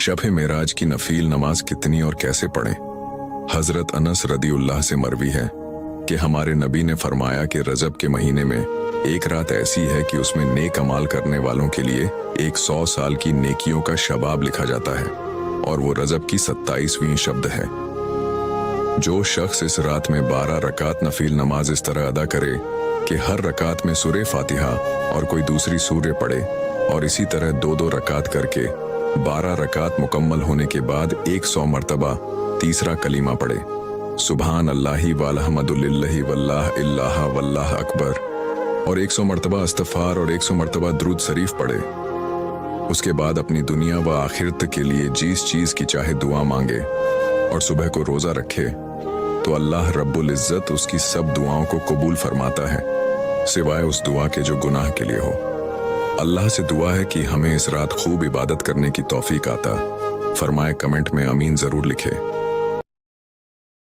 शब-ए मेराज की नफील नमाज कितनी और कैसे पढ़ें? हजरत अनस रदियुल्लाह से मरवी है कि हमारे नबी ने फरमाया कि रजब के महीने में एक रात ऐसी है कि उसमें नेक अमाल करने वालों के लिए 100 साल की नेकियों का शबाब लिखा जाता है, और वो रजब की 27वीं शब्द है। जो शख्स इस रात में 12 रकात नफील नमाज इस तरह अदा करे कि हर रकात में सूरे फातिहा और कोई दूसरी सूर्य पढ़े, और इसी तरह 2-2 रकात करके 12 रकात मुकम्मल होने के बाद 100 मरतबा तीसरा कलीमा पढ़े, सुबहान अल्लाही वल्हम्दुलिल्लाहि वल्लाह इल्लाह वल्लाह अकबर, और 100 मरतबा इस्तग़फ़ार और 100 मरतबा दुरूद शरीफ पढ़े। उसके बाद अपनी दुनिया व आखिरत के लिए जिस चीज़ की चाहे दुआ मांगे और सुबह को रोज़ा रखे, तो अल्लाह रब्बुल इज़्ज़त उसकी सब दुआओं को कबूल फरमाता है, सिवाय उस दुआ के जो गुनाह के लिए हो। अल्लाह से दुआ है कि हमें इस रात खूब इबादत करने की तौफीक आता फरमाए। कमेंट में आमीन ज़रूर लिखे।